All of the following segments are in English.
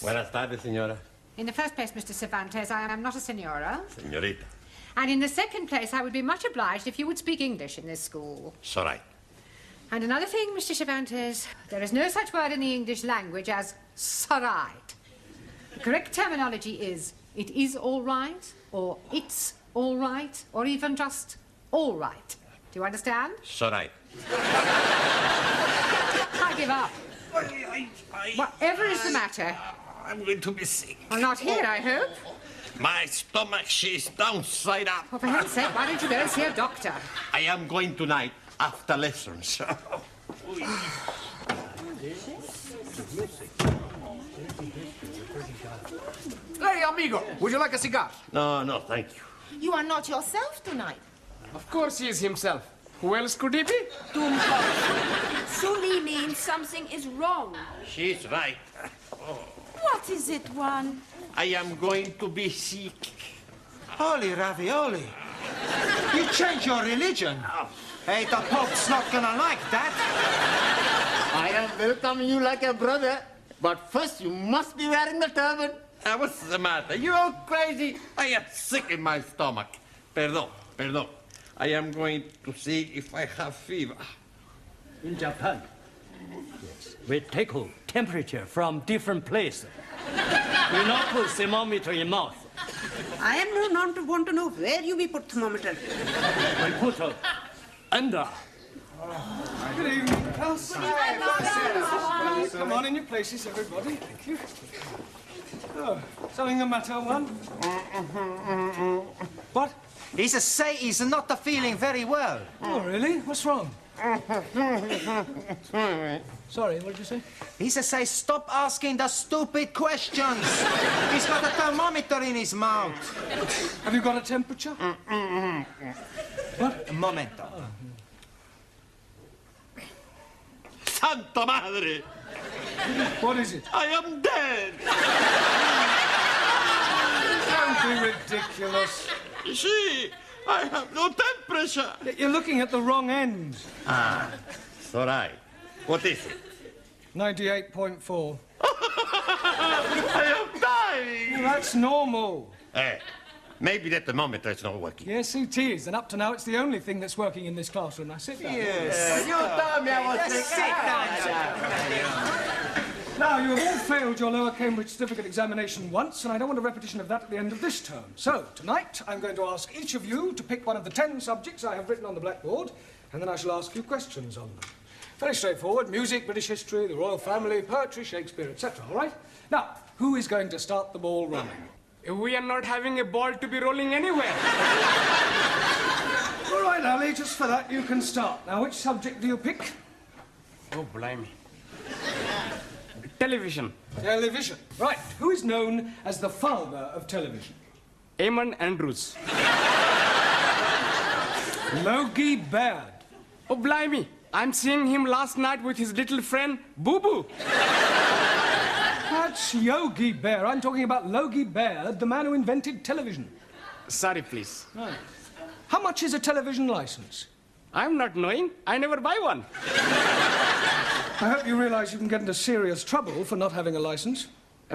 Buenas tardes, señora. In the first place, Mr. Cervantes, I am not a senora. Señorita. And in the second place, I would be much obliged if you would speak English in this school. It's all right. And another thing, Mr. Cervantes, there is no such word in the English language as "sorright." The correct terminology is "it is all right," or "it's all right," or even just "all right." Do you understand? It's all right. I give up. Whatever is the matter? I'm going to be sick. Well, not here, I hope. My stomach, she's downside up. Well, for heaven's sake, why don't you go and see a doctor? I am going tonight after lessons. Hey, amigo, would you like a cigar? No, thank you. You are not yourself tonight. Of course he is himself. Who else could he be? Sully means something is wrong. She's right. What is it, Juan? I am going to be sick. Holy ravioli. You change your religion. Hey, the Pope's not gonna like that. I am welcoming you like a brother, but first you must be wearing the turban. What's the matter? You all crazy? I am sick in my stomach. Perdón. I am going to see if I have fever. In Japan, yes, we take temperature from different places. We not put thermometer in mouth. I am not want to know where you put thermometer. We put under. Good evening, class. Come on in your places, everybody. Thank you. Oh, something the matter, Juan? What? He's he's not feeling very well. Oh, really? What's wrong? Sorry, what did you say? He say, stop asking the stupid questions. He's got a thermometer in his mouth. Have you got a temperature? What? Un momento. Santa Madre! What is it? I am dead! Don't be ridiculous. See, I have no temperature. You're looking at the wrong end. It's all right. What is it? 98.4. I am dying. Well, that's normal. Maybe the thermometer is not working. Yes, it is. And up to now, it's the only thing that's working in this classroom. Now, sit down. Yes. You told me I was sick. Now, you have all failed your lower Cambridge certificate examination once, and I don't want a repetition of that at the end of this term. So, tonight, I'm going to ask each of you to pick one of the 10 subjects I have written on the blackboard, and then I shall ask you questions on them. Very straightforward. Music, British history, the royal family, poetry, Shakespeare, etc. All right? Now, who is going to start the ball rolling? We are not having a ball to be rolling anywhere. All right, Ali, just for that, you can start. Now, which subject do you pick? Oh, blimey. Television. Television. Right. Who is known as the father of television? Eamon Andrews. Logie Baird. Oh, blimey. I'm seeing him last night with his little friend, Boo Boo. That's Yogi Bear. I'm talking about Logie Baird, the man who invented television. Sorry, please. Right. How much is a television license? I'm not knowing. I never buy one. I hope you realize you can get into serious trouble for not having a license.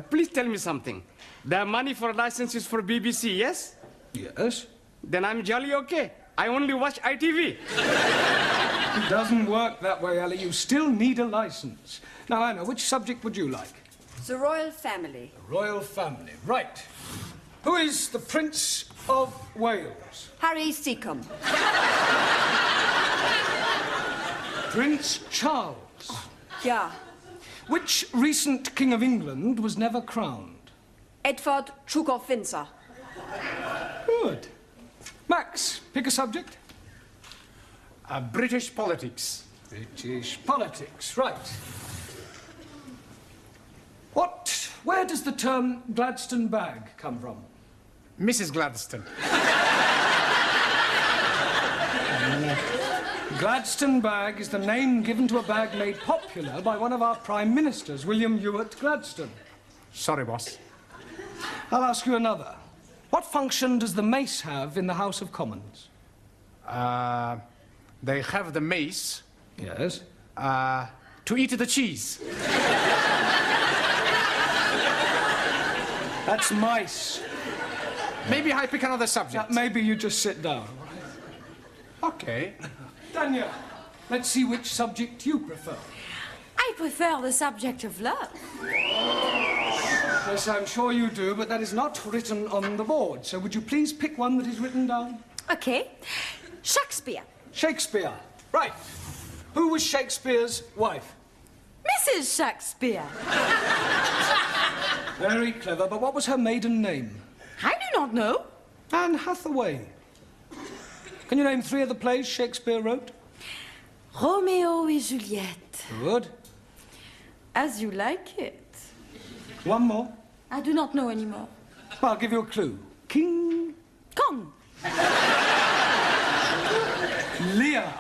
Please tell me something. The money for license is for BBC, yes? Yes. Then I'm jolly okay. I only watch ITV. It doesn't work that way, Ali. You still need a license. Now, Anna, which subject would you like? The royal family. The royal family. Right. Who is the Prince of Wales? Harry Seacombe. Prince Charles. Yeah. Which recent King of England was never crowned? Edward, Duke of Windsor. Good. Max, pick a subject. British politics. British politics, right. Where does the term Gladstone bag come from? Mrs. Gladstone. Gladstone bag is the name given to a bag made popular by one of our Prime Ministers, William Ewart Gladstone. Sorry, boss. I'll ask you another. What function does the mace have in the House of Commons? They have the mace Yes? to eat the cheese. That's mice. Maybe I pick another subject. Maybe you just sit down. Okay. Daniel, let's see which subject you prefer. I prefer the subject of love. Yes, I'm sure you do, but that is not written on the board. So would you please pick one that is written down? Okay. Shakespeare. Shakespeare. Right. Who was Shakespeare's wife? Mrs. Shakespeare. Very clever, but what was her maiden name? I do not know. Anne Hathaway. Can you name 3 of the plays Shakespeare wrote? Romeo et Juliet. Good. As you like it. One more. I do not know anymore. Well, I'll give you a clue. King Kong. Lear.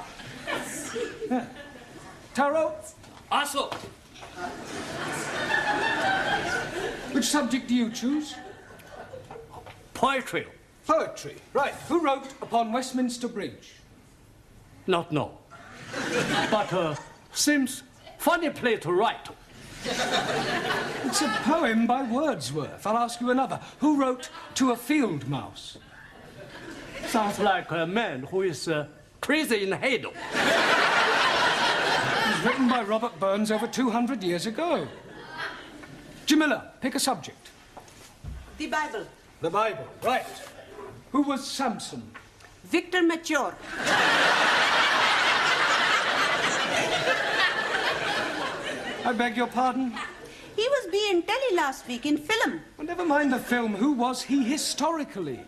Yeah. Taro, Also, which subject do you choose? poetry. Poetry. Right. Who wrote Upon Westminster Bridge? Not know. But seems funny play to write. It's a poem by Wordsworth. I'll ask you another. Who wrote To a Field Mouse? Sounds like a man who is crazy in the head. It was written by Robert Burns over 200 years ago. Jamila, pick a subject. The Bible. The Bible. Right. Who was Samson? Victor Mature. I beg your pardon? He was being telly last week in film. Well, never mind the film. Who was he historically?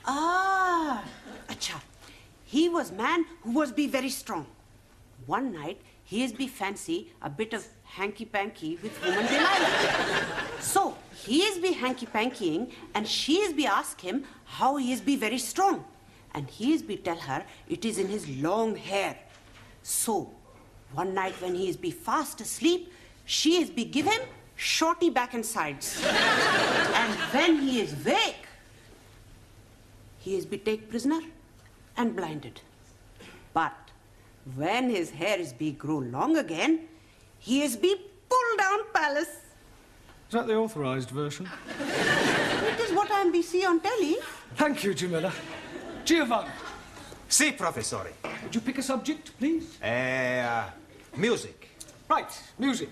Ah, acha. He was man who was be very strong. One night, he is be fancy a bit of hanky-panky with woman Delilah. So, he is be hanky-pankying and she is be ask him how he is be very strong. And he is be tell her it is in his long hair. So, one night when he is be fast asleep, she is be give him shorty back and sides. And when he is wake, he is be take prisoner and blinded. But when his hair is be grow long again, he is be pulled down palace. Is that the authorized version? It is what I am be see on telly. Thank you, Jamila. Giovanni, Si, professore. would you pick a subject, please? Music. Right, music.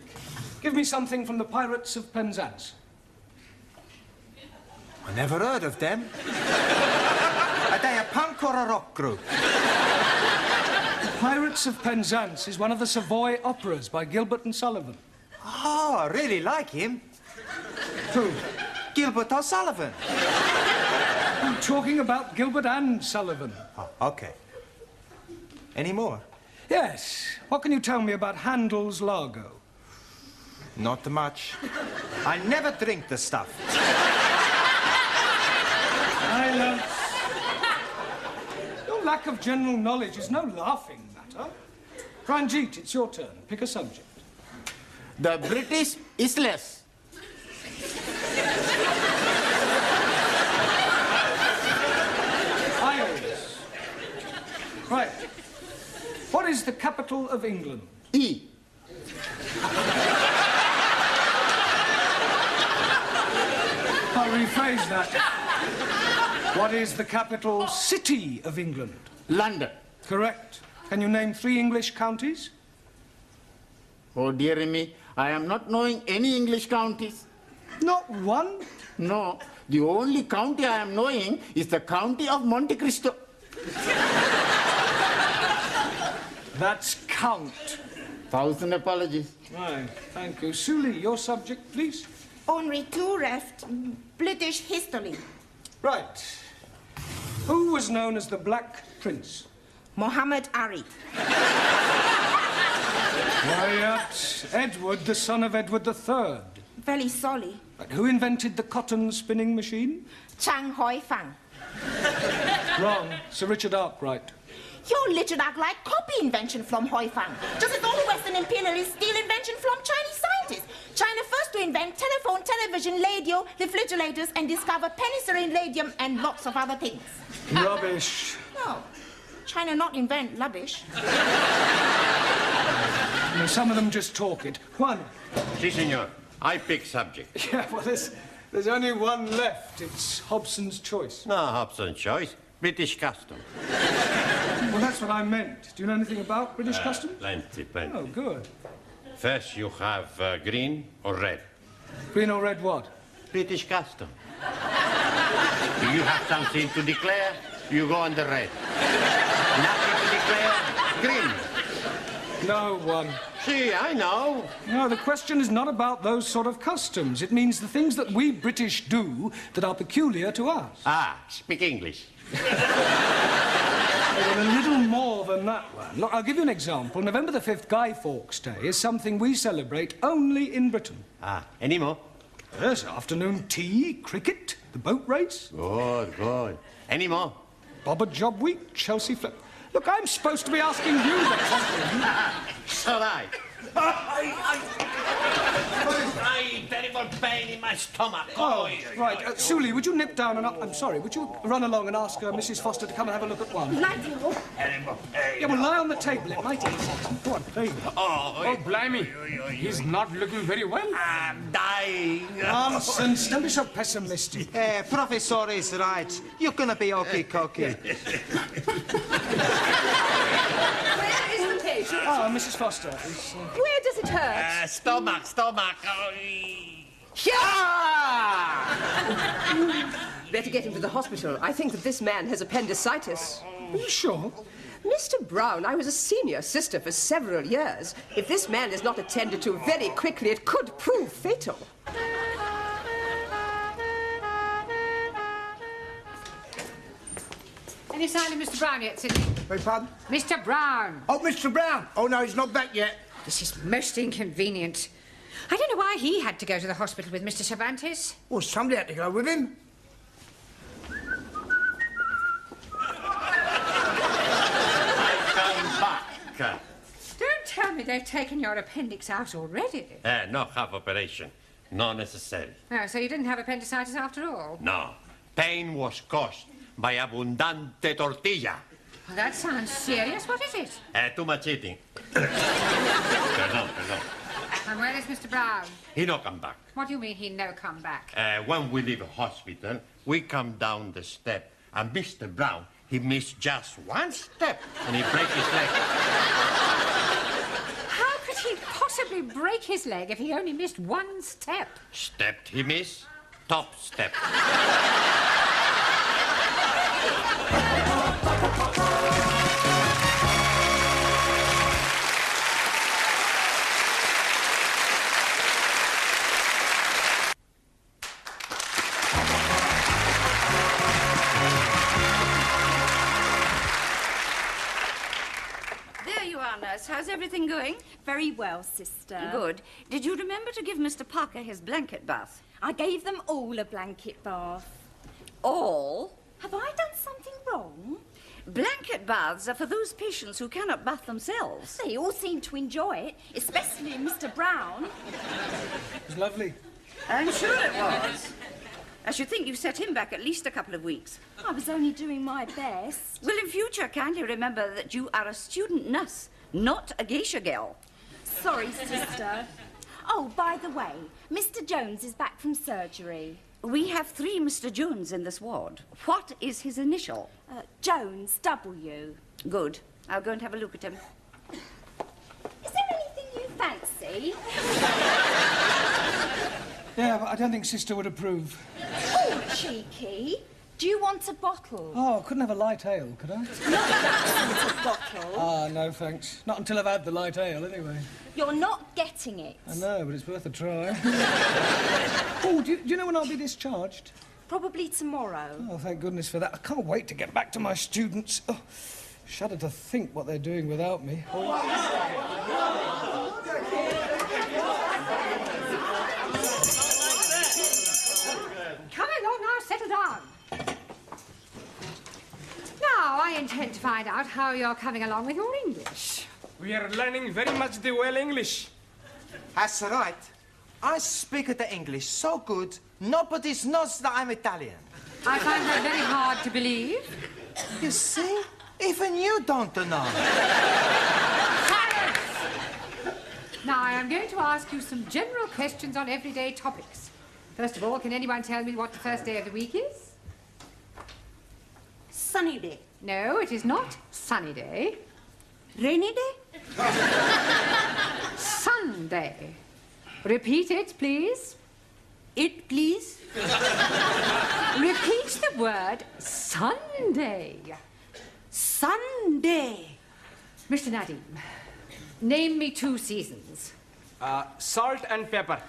Give me something from the Pirates of Penzance. I never heard of them. Are they a punk or a rock group? The Pirates of Penzance is one of the Savoy operas by Gilbert and Sullivan. Oh, I really like him. Who? Gilbert O'Sullivan. I'm talking about Gilbert and Sullivan. Oh, okay. Any more? Yes. What can you tell me about Handel's Largo? Not much. I never drink the stuff. Silence. Your lack of general knowledge is no laughing matter. Ranjit, it's your turn. Pick a subject. The British Isles. Isles. Right. What is the capital of England? E. I'll rephrase that. What is the capital city of England? London. Correct. Can you name 3 English counties? Oh, dear me, I am not knowing any English counties. Not one. No, the only county I am knowing is the county of Monte Cristo. That's count. 1,000 apologies. Right, thank you. Suli, your subject, please. Only two left. British history. Right. Who was known as the Black Prince? Muhammad Ali. Quiet. Edward, the son of Edward III. Very sorry. Right. Who invented the cotton spinning machine? Chang Hoi Fang. Wrong. Sir Richard Arkwright. Your Richard Arkwright copy invention from Hoi Fang. Just as all Western imperialists steal invention from Chinese scientists. China first to invent telephone, television, radio, refrigerators, and discover penicillin, radium, and lots of other things. Rubbish. No. China not invent rubbish. No, some of them just talk it. Juan. Si, senor. I pick subject. Yeah, well, there's only one left. It's Hobson's choice. No, Hobson's choice. British custom. Well, that's what I meant. Do you know anything about British custom? Plenty. Oh, good. First, you have green or red. Green or red what? British custom. Do you have something to declare? You go on the red. Nothing to declare? Green. No one. See, I know. No, the question is not about those sort of customs. It means the things that we British do that are peculiar to us. Ah, speak English. Well, a little more than that one. Look, I'll give you an example. November the 5th, Guy Fawkes Day, is something we celebrate only in Britain. Ah, any more? Yes, afternoon tea, cricket, the boat race. Good. Any more? Bobber Job Week, Chelsea Flip. Look, I'm supposed to be asking you the question. So right. Terrible pain in my stomach. Oh, right. Suli, would you nip down and up... I'm sorry, would you run along and ask Mrs. Foster to come and have a look at one? Yeah, well, lie on the table. It might ease it. Go on, please. Oh, blimey. He's not looking very well. I'm dying. Nonsense. Don't be so pessimistic. Professor is right. You're gonna be okay-cokey. Where is the patient? Ah, Mrs. Foster. Where does it hurt? Stomach. Better get him to the hospital. I think that this man has appendicitis. Are you sure? Mr. Brown, I was a senior sister for several years. If this man is not attended to very quickly, it could prove fatal. Any sign of Mr. Brown yet, Sidney? Beg pardon? Mr. Brown. Oh, Mr. Brown. Oh, no, he's not back yet. This is most inconvenient. I don't know why he had to go to the hospital with Mr. Cervantes. Well, somebody had to go with him. Come back. Don't tell me they've taken your appendix out already. No half operation. Not necessary. Oh, so you didn't have appendicitis after all? No. Pain was caused by abundante tortilla. Well, that sounds serious. What is it? Too much eating. Perdón. And where is Mr. Brown? He no come back. What do you mean he no come back? When we leave hospital, we come down the step, and Mr. Brown, he missed just one step, and he break his leg. How could he possibly break his leg if he only missed one step? Stepped he miss, top step. There you are, nurse. How's everything going? Very well, sister. Good. Did you remember to give Mr. Parker his blanket bath? I gave them all a blanket bath. All? Have I done something wrong? Blanket baths are for those patients who cannot bath themselves. They all seem to enjoy it, especially Mr. Brown. It was lovely. I'm sure it was. I should think you set him back at least a couple of weeks. I was only doing my best. Well, in future, kindly remember that you are a student nurse, not a geisha girl. Sorry, sister. Oh, by the way, Mr. Jones is back from surgery. We have 3 Mr. Jones in this ward. What is his initial? Jones, W. Good. I'll go and have a look at him. Is there anything you fancy? Yeah, but I don't think Sister would approve. Oh, cheeky. Do you want a bottle? Oh, I couldn't have a light ale, could I? Not that kind of bottle. Ah, no, thanks. Not until I've had the light ale, anyway. You're not getting it. I know, but it's worth a try. Oh, do you know when I'll be discharged? Probably tomorrow. Oh, thank goodness for that. I can't wait to get back to my students. Oh, shudder to think what they're doing without me. Come along now, settle down. Now, I intend to find out how you're coming along with your English. We are learning very much the well English. That's right. I speak the English so good, nobody knows that I'm Italian. I find that very hard to believe. You see? Even you don't know. Silence! Now, I am going to ask you some general questions on everyday topics. First of all, can anyone tell me what the first day of the week is? Sunny day. No, it is not sunny day. Rainy day? Sunday. Repeat it, please. It, please? Repeat the word Sunday. Sunday. Mr. Nadim, name me 2 seasons. Salt and pepper.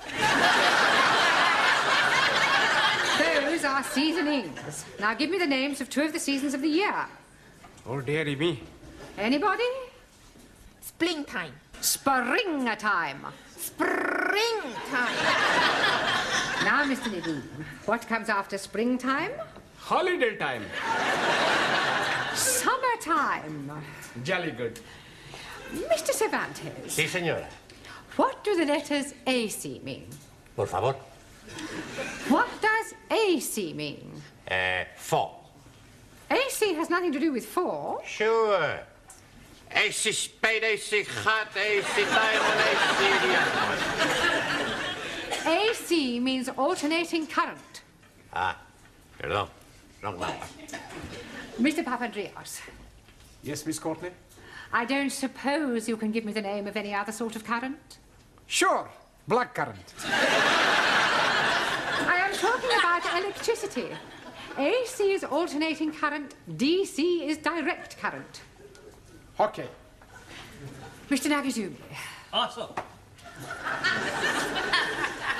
Those are seasonings. Now give me the names of 2 of the seasons of the year. Oh, dearie me. Anybody? Springtime. Springtime. Springtime. Now, Mr. Nadim, what comes after springtime? Holiday time. Summertime. Jolly good. Mr. Cervantes. Sí, señora. What do the letters AC mean? Por favor. What does AC mean? 4. AC has nothing to do with 4. Sure. AC spade, AC hot, AC diamond, AC... AC means alternating current. Ah, perdón. Wrong number. Mr. Papandreou. Yes, Miss Courtney? I don't suppose you can give me the name of any other sort of current? Sure. Black currant. I am talking about electricity. AC is alternating current, DC is direct current. Okay. Mr. Nagazumi. Also.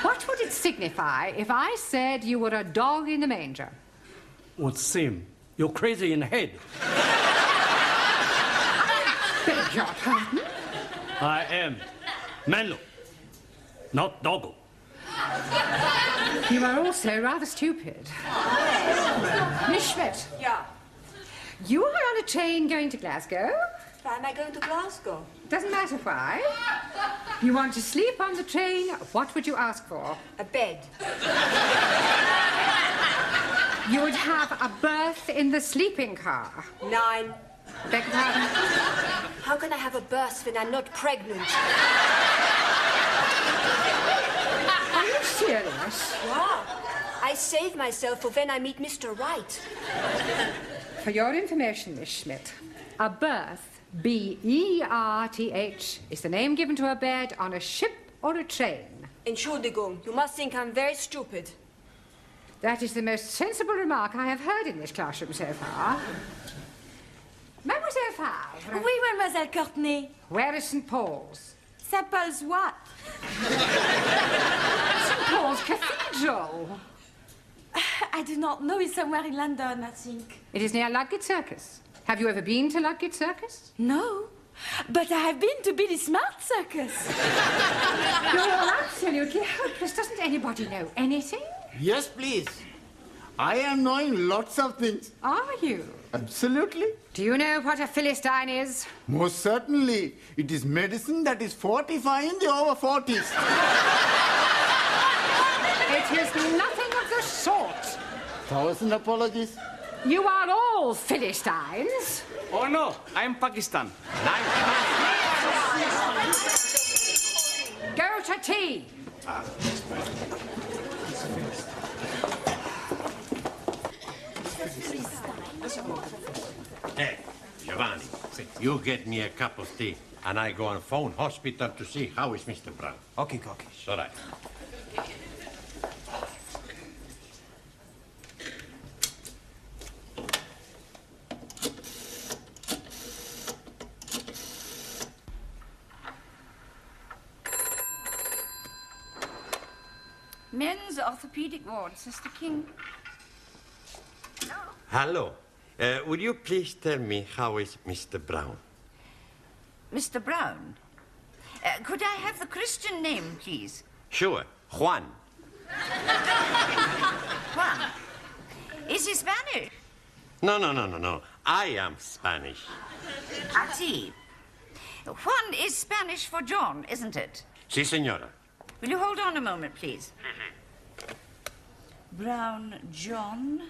What would it signify if I said you were a dog in the manger? Would seem you're crazy in the head. Beg your pardon? I am Menlo, not Doggo. You are also rather stupid. Miss Schmidt. Yeah. You are on a train going to Glasgow? Why am I going to Glasgow? Doesn't matter why. You want to sleep on the train, what would you ask for? A bed. You would have a berth in the sleeping car. 9. Beg your pardon? How can I have a berth when I'm not pregnant? Are you serious? Wow. I save myself for when I meet Mr. Wright. For your information, Miss Schmidt, a berth, B-E-R-T-H, is the name given to a bed on a ship or a train. Entschuldigung, you must think I'm very stupid. That is the most sensible remark I have heard in this classroom so far. Mademoiselle Favre. Oui, Mademoiselle Courtney. Where is St. Paul's? St. Paul's what? St. Paul's Cathedral. I do not know. It's somewhere in London, I think. It is near Ludgate Circus. Have you ever been to Ludgate Circus? No. But I have been to Billy Smart Circus. You're absolutely hopeless. Doesn't anybody know anything? Yes, please. I am knowing lots of things. Are you? Absolutely. Do you know what a Philistine is? Most certainly. It is medicine that is fortifying the over 40s. It is nothing of the sort. 1,000 apologies. You are all Philistines. Oh, no. I'm Pakistan. Go to tea. Hey, Giovanni, you get me a cup of tea, and I go and phone hospital to see how is Mr. Brown. Okay, okay. It's all right. Men's orthopedic ward, Sister King. Hello. Would you please tell me how is Mr. Brown? Mr. Brown? Could I have the Christian name, please? Sure. Juan. Juan. Is he Spanish? No. I am Spanish. I see. Juan is Spanish for John, isn't it? Si, señora. Will you hold on a moment, please? Brown John.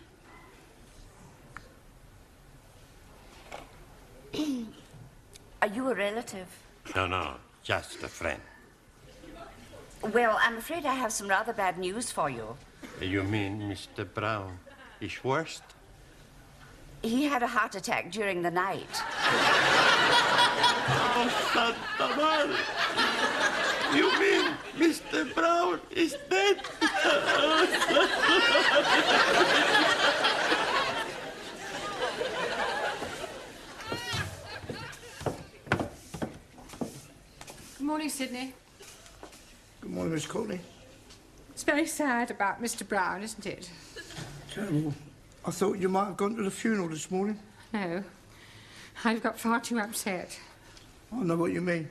Are you a relative? No, just a friend. Well, I'm afraid I have some rather bad news for you. You mean Mr. Brown is worst? He had a heart attack during the night. Oh, Santa Madre. You mean Mr. Brown is dead? Good morning, Sydney. Good morning, Miss Courtney. It's very sad about Mr. Brown, isn't it? Terrible. I thought you might have gone to the funeral this morning. No. I've got far too upset. I know what you mean.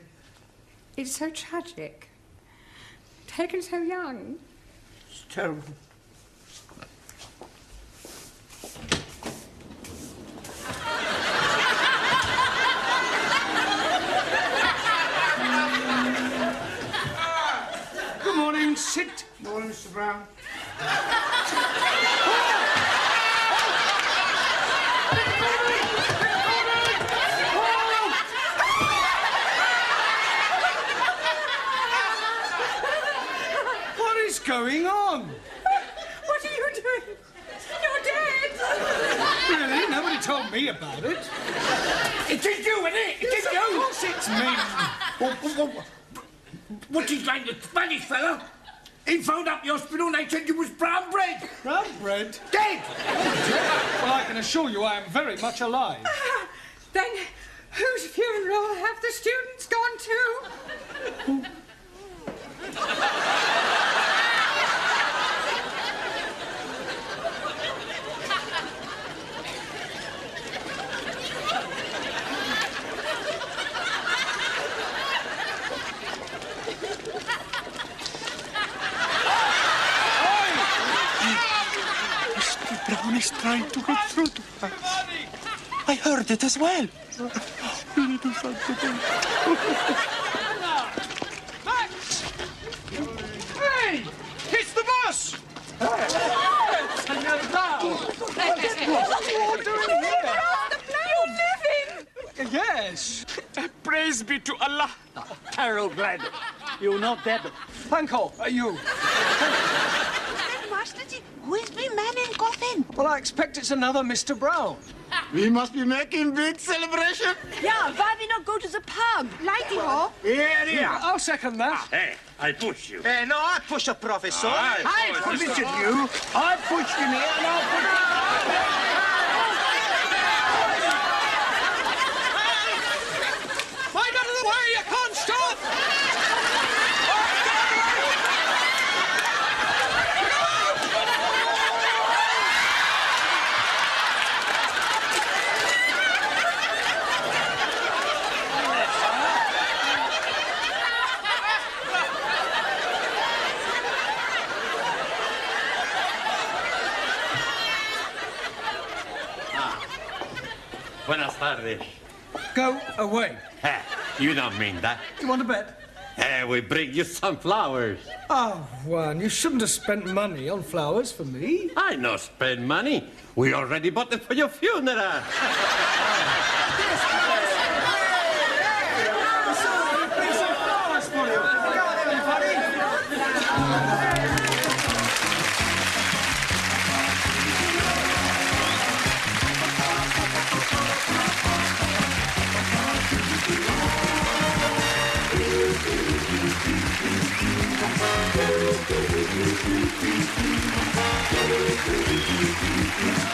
It's so tragic. Taken so young. It's terrible. Good morning, sit. Morning, Mr. Brown. What is going on? What are you doing? You're dead! Really? Nobody told me about it. It is you, isn't it? It is you. Of course it's me. What's his name, the Spanish fella? He phoned up the hospital and they said you was brown bread. Brown bread? Dead! Well, I can assure you I am very much alive. Then whose funeral have the students gone to? Mr. Brown is trying to get through to us. I heard it as well. Spiritu Santo. Max! Hey! It's the bus! Senor Brown! What are you all doing here? You're living! Yes. Praise be to Allah. Carol glad. You're not dead. Panko, are you? Masterji, who is the man in coffin? Well, I expect it's another Mr. Brown. We must be making big celebration. Yeah, why we not go to the pub? Lighty ho. Here. I'll second that. Hey, I push you. Hey, no, I push a professor. I push you. I pushed him here and I'll push Mind out of the way, you can't stop! Buenas tardes. Go away. You don't mean that. You want to bet? We bring you some flowers. Oh, Juan, you shouldn't have spent money on flowers for me. I no spend money. We already bought them for your funeral. Thank you.